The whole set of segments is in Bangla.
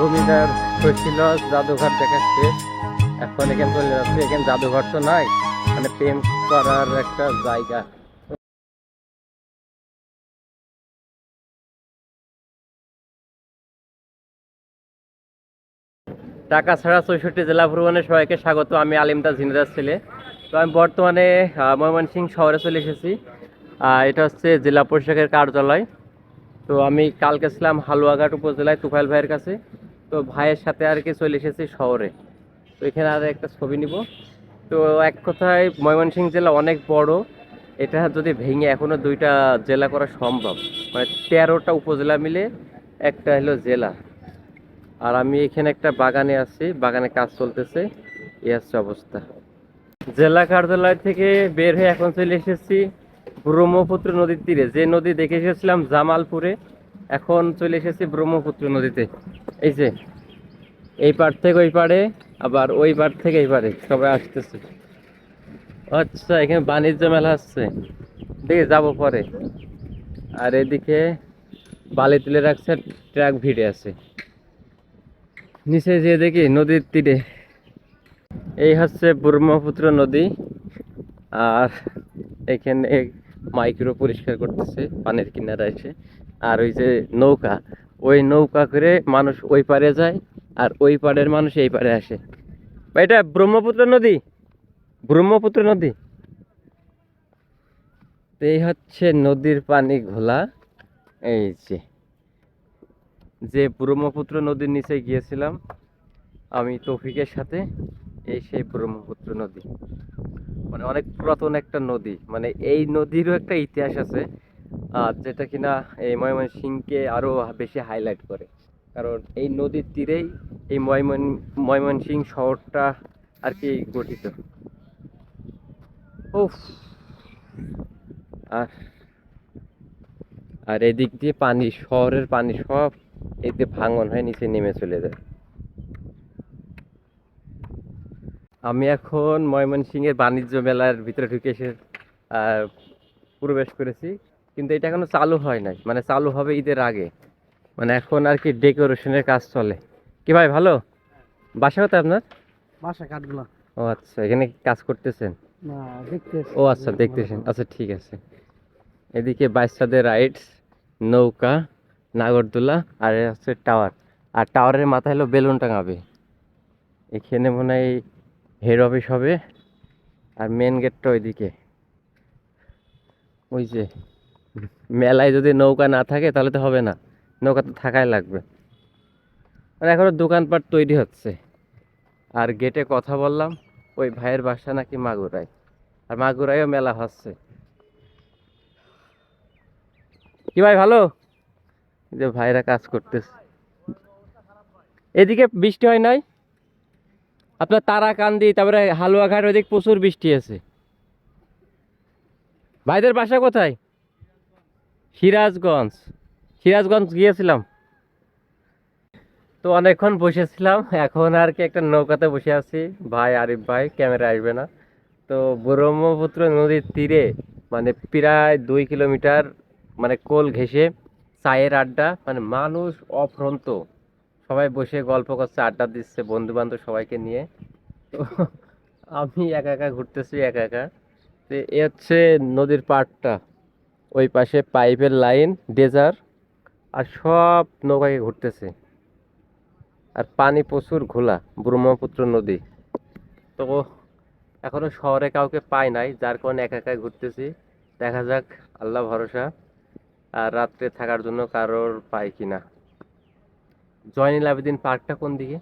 জমিদার হয়েছিল, জাদুঘর দেখা শেষ। এখন এখানে চলে যাচ্ছে, এখানে জাদুঘর তো নাই, মানে প্রেম করার একটা জায়গা। ঢাকা ছাড়া 64 জেলা ভ্রমণে সবাইকে স্বাগত। আমি আলিমদাস জিনেদার ছেলে। তো আমি বর্তমানে ময়মনসিংহ শহরে চলে এসেছি। এটা হচ্ছে জেলা পরিষদের কার্যালয়। তো আমি কালকে ছিলাম হালুয়াঘাট উপজেলায় তুফাইল ভাইয়ের কাছে। তো ভাইয়ের সাথে আর কি চলে এসেছি শহরে। তো এখানে আর একটা ছবি নিব। তো এক কথায় ময়মনসিংহ জেলা অনেক বড়। এটা যদি ভেঙে এখনো দুইটা জেলা করা সম্ভব, মানে 13টা উপজেলা মিলে একটা হলো জেলা। আর আমি এখানে একটা বাগানে আছি, বাগানে কাজ চলতেছে। এই হচ্ছে অবস্থা। জেলা কার্যালয় থেকে বের হয়ে এখন চলে এসেছি ব্রহ্মপুত্র নদীর তীরে। যে নদী দেখে এসেছিলাম জামালপুরে, এখন চলে এসেছি ব্রহ্মপুত্র নদীতে। এই যে এই পার থেকে ওই পারে, আবার ওই পার থেকে এই পারে সবাই আসতেছে। আচ্ছা, এখানে বাণিজ্য মেলা আসছে, দেখে যাবো পরে। আর এদিকে বালি তুলে রাখছে, ট্রাক ভিড়ে আছে। নিচে যে দেখি নদীর তীরে, এই হচ্ছে ব্রহ্মপুত্র নদী। আর এখানে মাইক্রো পরিষ্কার করতেছে পানির কিনারা এসে। আর ওই যে নৌকা, ওই নৌকা করে মানুষ ওই পারে যায়, আর ওই পাড়ের মানুষ এই পারে আসে। বা এটা ব্রহ্মপুত্র নদী, ব্রহ্মপুত্র নদী। তো এই হচ্ছে নদীর পানি ঘোলা। এই যে যে ব্রহ্মপুত্র নদীর নিচে গিয়েছিলাম আমি তৌফিকের সাথে, এই সেই ব্রহ্মপুত্র নদী। মানে অনেক পুরাতন একটা নদী, মানে এই নদীরও একটা ইতিহাস আছে, যেটা কিনা এই ময়মনসিংহকে আরো বেশি হাইলাইট করে। কারণ এই নদীর তীরেই এই ময়মনসিংহ শহরটা আর কি গঠিত। উফ। আর আর এদিক দিয়ে পানি, শহরের পানি সব এই দিয়ে ভাঙন হয়ে নিচে নেমে চলে যায়। আমি এখন ময়মনসিংহের বাণিজ্য মেলার ভিতরে ঢুকে এসে প্রবেশ করেছি, কিন্তু এটা এখনো চালু হয় নাই, মানে চালু হবে ঈদের আগে। মানে এখন আর কি ডেকোরেশনের কাজ চলে। কি ভাই ভালো? বাসা কোথায় আপনার? বাসা কাঠগুলা ও আচ্ছা, এখানে কি কাজ করতেছেন? না দেখতে ও আচ্ছা, দেখতেছেন, আচ্ছা ঠিক আছে। এদিকে বাচ্চাদের রাইডস, নৌকা, নাগরদোলা, আর এ হচ্ছে টাওয়ার। আর টাওয়ারের মাথায় হলো বেলুন টাঙাবে। এখানে মনে হয় হেড অফিস হবে। আর মেন গেটটা ওইদিকে। ওই যে মেলায় যদি নৌকা না থাকে তাহলে তো হবে না, নৌকা তো থাকাই লাগবে। মানে এখনো দোকানপাট তৈরি হচ্ছে। আর গেটে কথা বললাম, ওই ভাইয়ের বাসা নাকি মাগুরায়, আর মাগুরায়ও মেলা হচ্ছে। কি ভাই ভালো? যে ভাইরা কাজ করতেছে। এদিকে বৃষ্টি হয় নাই? আপনার তারাকান্দি, তারপরে হালুয়াঘাট, ওইদিকে প্রচুর বৃষ্টি আছে। ভাইদের বাসা কোথায়? সিরাজগঞ্জ। সিরাজগঞ্জ গিয়েছিলাম। তো অনেকক্ষণ বসেছিলাম, এখন আর কি একটা নৌকাতে বসে আছি। ভাই আরিফ ভাই, ক্যামেরা আসবে না। তো ব্রহ্মপুত্র নদীর তীরে, মানে প্রায় 2 কিলোমিটার, মানে কোল ঘেঁষে চায়ের আড্ডা, মানে মানুষ অফ্রন্ত, সবাই বসে গল্প করছে, আড্ডা দিচ্ছে বন্ধু বান্ধব সবাইকে নিয়ে। তো আমি একা একা ঘুরতেছি, একা একা। তো এ হচ্ছে নদীর পাড়টা, ওই পাশে পাইপের লাইন, ডেজার, আর সব নৌকায় ঘুরতেছে। আর পানি প্রচুর ঘোলা, ব্রহ্মপুত্র নদী। তো এখনো শহরে কাউকে পাই নাই, যার কারণে একা একা ঘুরতেছি। দেখা যাক, আল্লাহ ভরসা। আর রাত্রে থাকার জন্য কারোর পাই কিনা। জয়নুল আবেদিন পার্কটা কোন দিকে?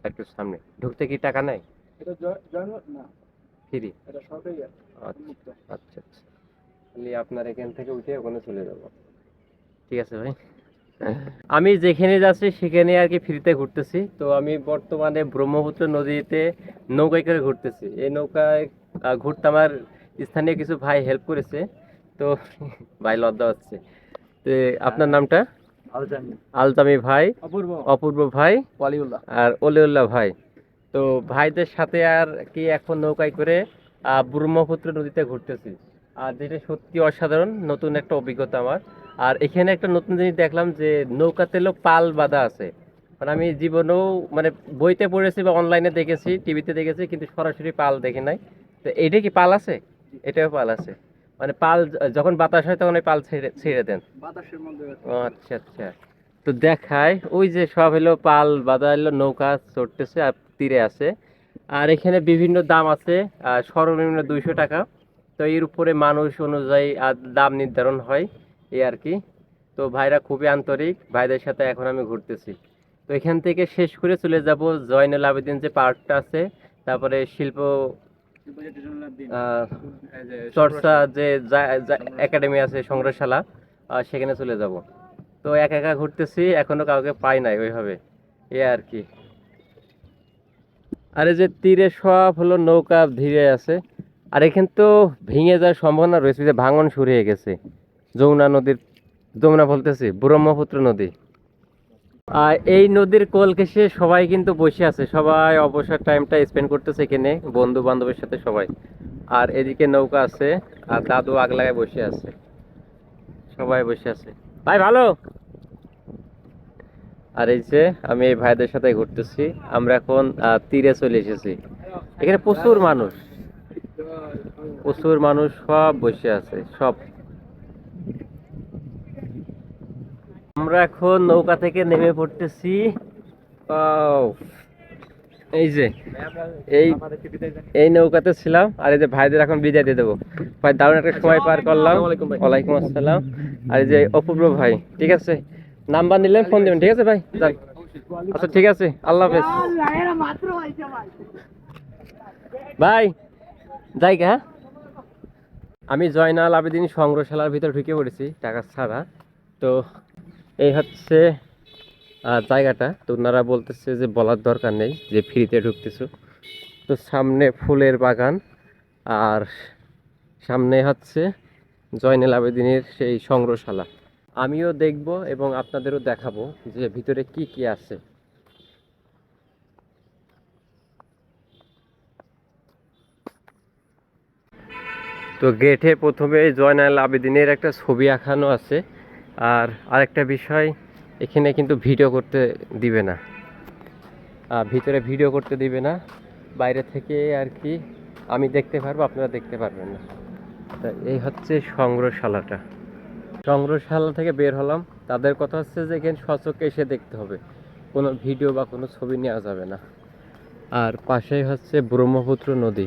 একটু সামনে ঢুকতে কি টাকা নেয়? এটা না, ফ্রি? এটা সরকারি আচ্ছা আচ্ছা আচ্ছা। তাহলে আপনার এখান থেকে উঠে ওখানে চলে যাবো। ঠিক আছে ভাই। আমি যেখানে যাচ্ছি সেখানে আর কি ফ্রিতে ঘুরতেছি। তো আমি বর্তমানে ব্রহ্মপুত্র নদীতে নৌকায় করে ঘুরতেছি। এই নৌকায় ঘুরতে আমার স্থানীয় কিছু ভাই হেল্প করেছে। তো ভাই লজ্জা হচ্ছে। তো আপনার নামটা? আলজামি, আলতামি ভাই, অপূর্ব, অপূর্ব ভাই, ওয়ালিউল্লাহ। আর অলিউল্লাহ ভাই। তো ভাইদের সাথে আর কি এখন নৌকায় করে ব্রহ্মপুত্র নদীতে ঘুরতেছি। আর যেটা সত্যি অসাধারণ, নতুন একটা অভিজ্ঞতা আমার। আর এখানে একটা নতুন জিনিস দেখলাম যে নৌকাতে হলো পাল বাঁধা আছে। মানে আমি জীবনেও মানে বইতে পড়েছি বা অনলাইনে দেখেছি, টিভিতে দেখেছি, কিন্তু সরাসরি পাল দেখি নাই। তো এইটা কি পাল আছে? এটাও পাল আছে। মানে পাল যখন বাতাস হয় তখন ওই পাল ছেড়ে ছেড়ে দেন। বাতাসের মধ্যে ও আচ্ছা আচ্ছা। তো দেখায় ওই যে সব হলো পাল বাঁধা হলো, নৌকা চড়তেছে আর তীরে আছে। আর এখানে বিভিন্ন দাম আছে, সর্বনিম্ন 200 টাকা। তো এর উপরে মানুষ অনুযায়ী দাম নির্ধারণ হয়, এই আর কি। তো ভাইরা খুবই আন্তরিক, ভাইদের সাথে এখন আমি ঘুরতেছি। তো এখান থেকে শেষ করে চলে যাব জয়নুল আবেদিন যে পার্কটা আছে, তারপরে শিল্প আহ, চর্চা যে একাডেমি আছে, সংগ্রহশালা, সেখানে চলে যাব। তো একা একা ঘুরতেছি, এখনো কাউকে পাই নাই ওইভাবে, এই আর কি। আর এই যে তীরে সব হলো নৌকা ধীরে আছে। আর এখানে তো ভেঙে যাওয়ার সম্ভাবনা রয়েছে, যে ভাঙন শুরু হয়ে গেছে যমুনা নদীর, যমুনা বলতেছি, ব্রহ্মপুত্র নদী। আর এই নদীর কোল ঘেঁষে সবাই কিন্তু বসে আছে, সবাই অবসর টাইমটা স্পেন্ড করতেছে এখানে বন্ধু বান্ধবের সাথে সবাই। আর এদিকে নৌকা আছে, আর দাদু আগলাগায় বসে আছে, সবাই বসে আছে। ভাই ভালো। আর এই যে আমি এই ভাইদের সাথে ঘুরতেছি, আমরা এখন তীরে চলে এসেছি। এখানে প্রচুর মানুষ, প্রচুর মানুষ, সব বসে আছে সব। আমরা এখন নৌকা থেকে নেমে পড়তেছি। আহ, এই যে এই এই নৌকাতে ছিলাম, আর এই যে ভাইদের এখন বিদায় দিয়ে দেবো। ভাই দারুণ একটা সময় পার করলাম। ওয়ালাইকুম আসসালাম। আর এই যে অপূর্ব ভাই, ঠিক আছে, নাম্বার নিলেন, ফোন দেবেন, ঠিক আছে ভাই, যান। আচ্ছা ঠিক আছে, আল্লাহ হাফেজ ভাই, যাই গা, হ্যাঁ? আমি জয়নাল আবেদিন সংগ্রহশালার ভিতর ঢুকে পড়েছি টাকা ছাড়া। তো এই হচ্ছে জায়গাটা। তো ওনারা বলতেছে যে বলার দরকার নেই, যে ফ্রিতে ঢুকতেছো। তো সামনে ফুলের বাগান, আর সামনে হচ্ছে জয়নাল আবেদিনের সেই সংগ্রহশালা। আমিও দেখব এবং আপনাদেরও দেখাবো যে ভিতরে কি কি আছে। তো গেটে প্রথমে জয়নাল আবেদিনের একটা ছবি আঁকানো আছে। আর আরেকটা বিষয়, এখানে কিন্তু ভিডিও করতে দিবে না, ভিতরে ভিডিও করতে দিবে না, বাইরে থেকে আর কি আমি দেখতে পারবো, আপনারা দেখতে পারবেন না। তা এই হচ্ছে সংগ্রহশালাটা। সংগ্রহশালা থেকে বের হলাম, তাদের কথা হচ্ছে যে এখানে সচক্ষে এসে দেখতে হবে, কোনো ভিডিও বা কোনো ছবি নেওয়া যাবে না। আর পাশেই হচ্ছে ব্রহ্মপুত্র নদী,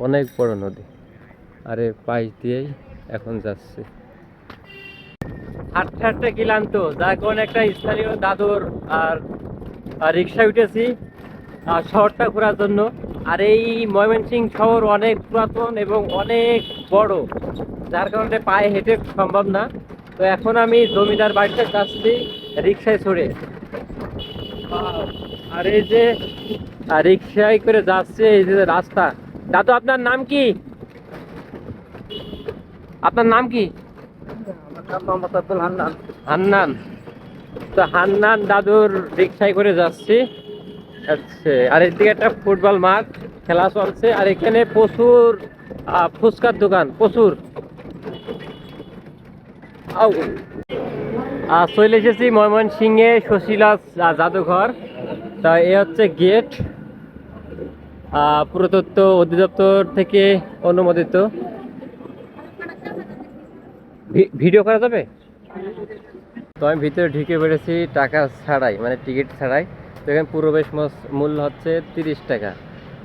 অনেক বড় নদী। আর এর পাশ দিয়েই এখন যাচ্ছে। হাঁটতে হাঁটতে ক্লান্ত, যার কারণে একটা স্থানীয় দাদুর আর রিক্সা উঠেছি শহরটা ঘোরার জন্য। আর এই ময়মনসিংহ শহর অনেক পুরাতন এবং অনেক বড়, যার কারণে পায়ে হেঁটে সম্ভব না। তো এখন আমি জমিদার বাড়িতে যাচ্ছি রিক্সায় চড়ে। আর এই যে রিক্সায় করে যাচ্ছে, এই যে রাস্তা। দাদু আপনার নাম কি? আপনার নাম কি? হান্নান। তো হান্নান দাদুর রিক্সায় করে যাচ্ছি। আচ্ছা, আর এদিকে একটা ফুটবল মাঠ, খেলা চলছে। আর এখানে প্রচুর ফুচকার দোকান, প্রচুর। চলে এসেছি ময়মনসিংহে শশীলাস জাদুঘর। তা এ হচ্ছে গেট, পুরাতত্ত্ব অধিদপ্তর থেকে অনুমোদিত। ভিডিও করা যাবে? তো আমি ভিতরে ঢুকে পড়েছি টাকা ছাড়াই, মানে টিকিট ছাড়াই। তো এখানে প্রবেশ মূল্য হচ্ছে 30 টাকা।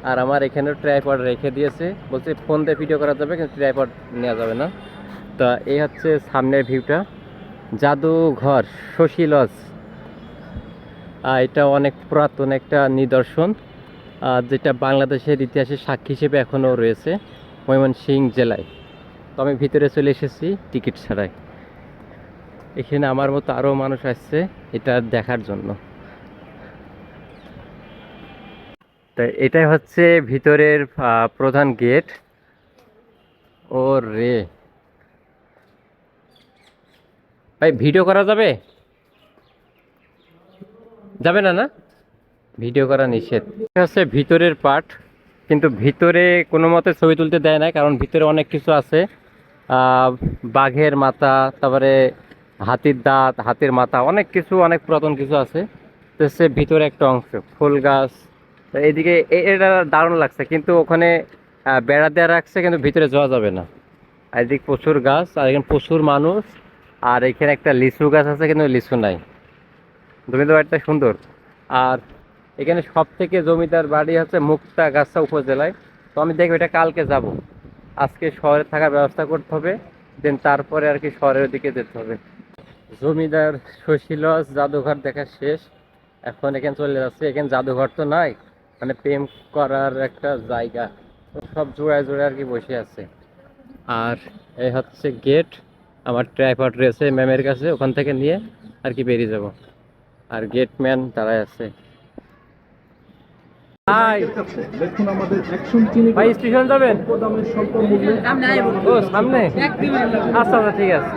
আর আমার এখানে ট্রাইপড রেখে দিয়েছে, বলছে ফোন দিয়ে ভিডিও করা যাবে, কিন্তু ট্রাইপড নেওয়া যাবে না। তা এই হচ্ছে সামনের ভিউটা, জাদুঘর শশীলজ। এটা অনেক পুরাতন একটা নিদর্শন, যেটা বাংলাদেশের ইতিহাসের সাক্ষী হিসেবে এখনও রয়েছে ময়মনসিংহ জেলায়। তো আমি ভিতরে চলে এসেছি টিকিট ছাড়াই। এখানে আমার মতো আরও মানুষ আসছে এটা দেখার জন্য। তাই এটাই হচ্ছে ভিতরের প্রধান গেট। ও রে ভাই, ভিডিও করা যাবে? যাবে না, না ভিডিও করা নিষেধ। এটা হচ্ছে ভিতরের পার্ট, কিন্তু ভিতরে কোনো মতে ছবি তুলতে দেয় না, কারণ ভিতরে অনেক কিছু আছে। বাঘের মাথা, তারপরে হাতির দাঁত, হাতির মাথা, অনেক কিছু, অনেক পুরাতন কিছু আছে। তো হচ্ছে ভিতরে একটা অংশ ফুল গাছ। তো এইদিকে এটা দারুণ লাগছে, কিন্তু ওখানে বেড়া দেওয়া রাখছে, কিন্তু ভিতরে যাওয়া যাবে না। আর এদিকে প্রচুর গাছ, আর এখানে প্রচুর মানুষ। আর এখানে একটা লিচু গাছ আছে, কিন্তু লিচু নাই। জমিদার বাড়িটা সুন্দর। আর এখানে সব থেকে জমিদার বাড়ি হচ্ছে মুক্তাগাছা উপজেলায়। তো আমি দেখবো, এটা কালকে যাব। আজকে শহরে থাকার ব্যবস্থা করতে হবে, দেন তারপরে আর কি শহরের দিকে যেতে হবে। জমিদার শশীলজ জাদুঘর দেখা শেষ, এখন এখানে চলে যাচ্ছে। এখানে জাদুঘর তো নাই, মানে প্রেম করার একটা জায়গা। তো সব জোড়ায় জোড়ায় আর কি বসে আছে। আর এই হচ্ছে গেট। আমার ট্রাইপড রয়েছে ম্যামের কাছে, ওখান থেকে নিয়ে আর কি বেরিয়ে যাব। আর গেটম্যান দাঁড়ায় আছে। হাই দেখুন আমাদের অ্যাকশন চিনি ভাই, স্টেশন যাবেন? অল্প দামে স্বল্প মূল্যে ও সামনে, আচ্ছা আচ্ছা ঠিক আছে।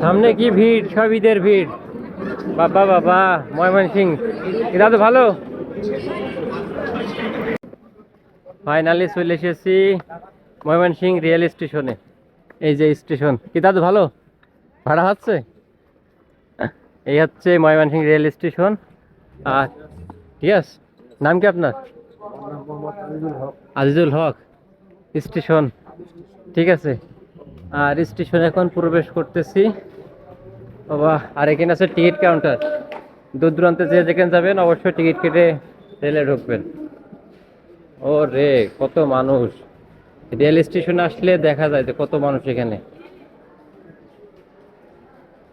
সামনে কি ভিড়, সব ঈদের ভিড়। বাবা বাবা, ময়মনসিং এটা তো ভালো। ফাইনালি চলে এসেছি ময়মনসিং রেল স্টেশনে। এই যে স্টেশন, কি দাদু ভালো ভাড়া হচ্ছে? এই হচ্ছে ময়মনসিং রেল স্টেশন। আর ঠিক আছে, নাম কি আপনার? আজিজুল হক। স্টেশন ঠিক আছে। আর স্টেশনে এখন প্রবেশ করতেছি। বাবা, আর এখানে আছে টিকিট কাউন্টার। দূর দূরান্তে যে যেখানে যাবেন অবশ্যই টিকিট কেটে রেলে ঢুকবেন। ও রে, কত মানুষ! রেল স্টেশনে আসলে দেখা যায় যে কত মানুষ এখানে।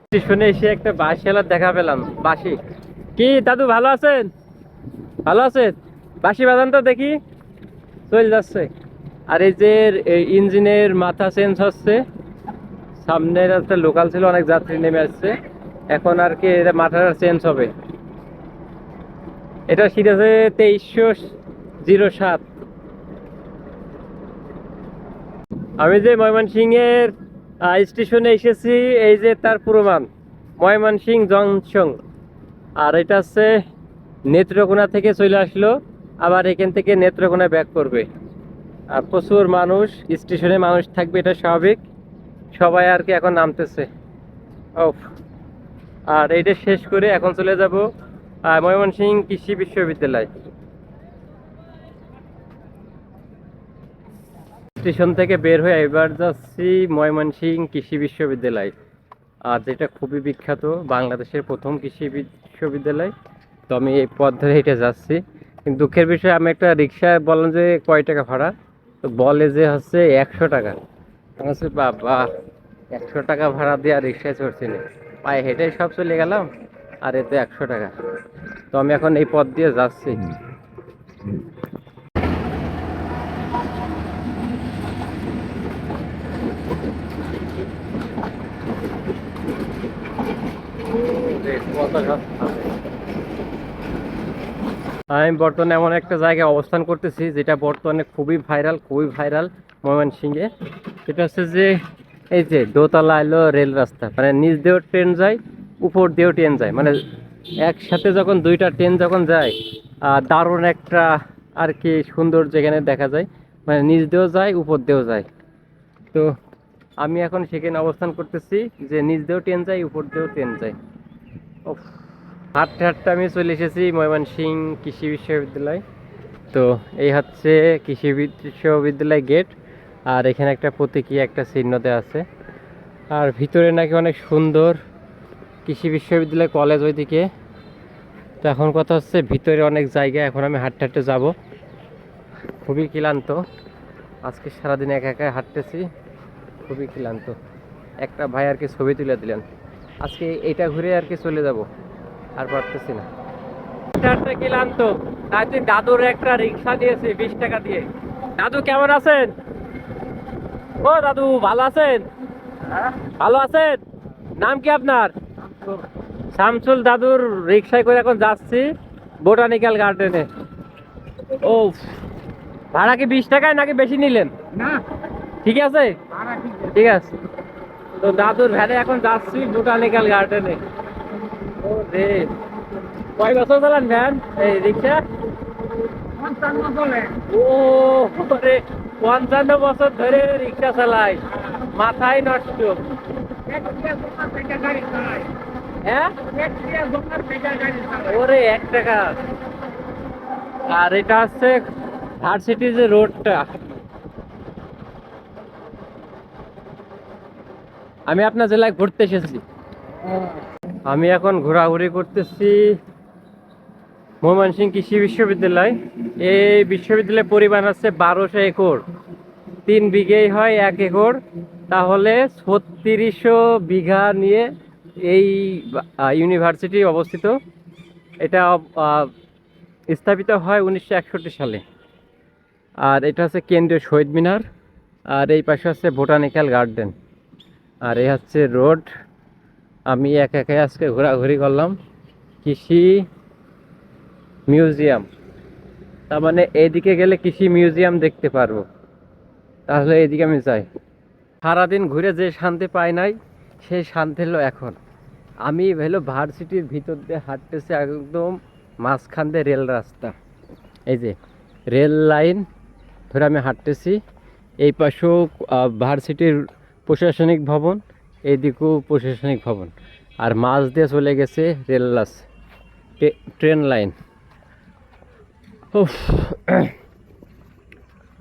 স্টেশনে এসে একটা বাঁশিওয়ালার দেখা পেলাম। বাঁশি, কি দাদু ভালো আছেন? ভালো আছেন? বাঁশি বাজান তো দেখি। চলে যাচ্ছে। আর এই যে ইঞ্জিনের মাথা চেঞ্জ হচ্ছে। সামনের একটা লোকাল ছিল, অনেক যাত্রী নেমে আসছে। এখন আর কি এটা মাথাটা চেঞ্জ হবে। এটা সিট আছে 2307। আমি যে ময়মনসিং এর স্টেশনে এসেছি, এই যে তার প্রমাণ, ময়মনসিং জংশন। আর এটা হচ্ছে নেত্রকোনা থেকে চলে আসলো, আবার এখান থেকে নেত্রকোনা ব্যাক করবে। আর প্রচুর মানুষ, স্টেশনে মানুষ থাকবে, এটা স্বাভাবিক। সবাই আর কি এখন নামতেছে। ও, আর এইটা শেষ করে এখন চলে যাব ময়মনসিং কৃষি বিশ্ববিদ্যালয়। স্টেশন থেকে বের হয়ে এবার যাচ্ছি ময়মনসিং কৃষি বিশ্ববিদ্যালয়। আর যেটা খুবই বিখ্যাত, বাংলাদেশের প্রথম কৃষি বিশ্ববিদ্যালয়। তো আমি এই পথ ধরে হেঁটে যাচ্ছি। কিন্তু দুঃখের বিষয়, আমি একটা রিক্সায় বললাম যে কয় টাকা ভাড়া, তো বলে যে হচ্ছে 100 টাকা। আমি বলছি বাবা, 100 টাকা ভাড়া দিয়ে আর রিক্সায় চড়ছি না, পায়ে হেঁটে সব চলে গেলাম, আর এতে 100 টাকা। তো আমি এখন এই পথ দিয়ে যাচ্ছি। আমি বর্তমানে এমন একটা জায়গায় অবস্থান করতেছি, যেটা বর্তমানে খুবই ভাইরাল, খুবই ভাইরাল ময়মনসিংহে। সেটা হচ্ছে যে এই যে দোতলা এলো রেল রাস্তা, মানে নিচ দিয়েও ট্রেন যায়, উপর দিয়েও ট্রেন যায়, মানে একসাথে যখন দুইটা ট্রেন যখন যায়, দারুণ একটা আর কি সুন্দর যেখানে দেখা যায়, মানে নিচ দিয়েও যায়, উপর দিয়েও যায়। তো আমি এখন সেখানে অবস্থান করতেছি, যে নিচ দিয়েও ট্রেন যায়, উপর দিয়েও ট্রেন যায়। ও, হাঁটতে হাঁটতে আমি চলে এসেছি ময়মনসিং কৃষি বিশ্ববিদ্যালয়। তো এই হচ্ছে কৃষি বিশ্ববিদ্যালয় গেট। আর এখানে একটা প্রতীকী একটা চিহ্ন দেওয়া আছে। আর ভিতরে নাকি অনেক সুন্দর কৃষি বিশ্ববিদ্যালয় কলেজ ওইদিকে। তো এখন কথা হচ্ছে ভিতরে অনেক জায়গা, এখন আমি হাঁটতে হাঁটতে যাবো। খুবই ক্লান্ত, আজকে সারাদিন একা একা হাঁটতেছি, খুবই ক্লান্ত। একটা ভাই আর কি ছবি তুলে দিলেন, আজকে এটা ঘুরে আর কি চলে যাব, আর পারতেছি না। ক্লান্ত, তাই দাদুর একটা রিক্সা দিয়েছি 20 টাকা দিয়ে। দাদু কেমন আছেন? ও দাদু ভালো আছেন? ভালো আছেন? নাম কি আপনার? শামসুল। দাদুর রিক্সায় করে এখন যাচ্ছি বোটানিক্যাল গার্ডেনে। ও, ভাড়া কি 20 টাকায় নাকি বেশি নিলেন? না, ঠিক আছে, ঠিক আছে। ঠিক আছে। তো দাদুর ভ্যানে এখন যাচ্ছি বোটানিক্যাল গার্ডেনে। ও রে, কয় বছর চালান ভ্যান, এই রিক্সা? 55 চলে। ও রে, 55 বছর ধরে রিক্সা চালাই, মাথায় নষ্ট। হ্যাঁ ওরে 1 টাকা। আর এটা হচ্ছে ভার্সিটি যে রোডটা, আমি আপনার জেলায় ঘুরতে এসেছি। আমি এখন ঘোরাঘুরি করতেছি ময়মনসিংহ কৃষি বিশ্ববিদ্যালয়। এই বিশ্ববিদ্যালয়ের পরিমাণ আছে 1200 একর, 3 বিঘেই হয় 1 একর, তাহলে 3600 বিঘা নিয়ে এই ইউনিভার্সিটি অবস্থিত। এটা স্থাপিত হয় 1961 সালে। আর এটা হচ্ছে কেন্দ্রীয় শহীদ মিনার, আর এই পাশে হচ্ছে বোটানিক্যাল গার্ডেন, আর এই হচ্ছে রোড। আমি একা একাই আজকে ঘোরাঘুরি করলাম। কৃষি মিউজিয়াম, তার মানে এইদিকে গেলে কৃষি মিউজিয়াম দেখতে পারবো, তাহলে এইদিকে আমি যাই। সারাদিন ঘুরে যে শান্তি পাই নাই, সেই শান্তি হলো এখন। আমি হলো ভার্সিটির ভিতর দিয়ে হাঁটতেছি, একদম মাঝখান দিয়ে রেল রাস্তা, এই যে রেল লাইন ধরে আমি হাঁটতেছি। এই পাশেও ভার্সিটির প্রশাসনিক ভবন, এইদিকেও প্রশাসনিক ভবন, আর মাঝ দিয়ে চলে গেছে রেল ট্রেন লাইন। উফ।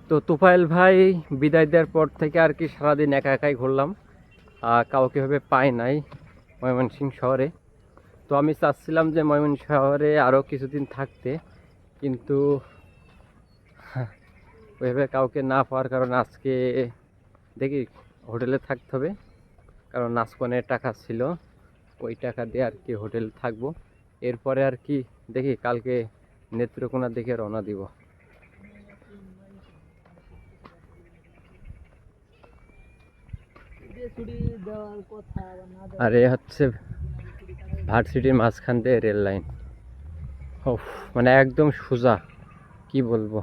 তো তুফাইল ভাই বিদায় দেওয়ার পর থেকে আর কি সারাদিন একা একাই ঘুরলাম, কাউকে ভাবে পাই নাই ময়মনসিংহ শহরে। তো আমি চাচ্ছিলাম যে ময়মনসিংহ শহরে আরও কিছুদিন থাকতে, কিন্তু ওইভাবে কাউকে না পাওয়ার কারণে আজকে দেখি হোটেলে থাকতে হবে, কারণ নাচকনের টাকা ছিল, ওই টাকা দিয়ে আর কি হোটেলে থাকবো। এরপরে আর কি দেখি কালকে নেত্রকোনার দিকে রওনা দিব। আর এ হচ্ছে ভার্সিটির মাঝখান দিয়ে রেল লাইন, মানে একদম সোজা, কি বলবো।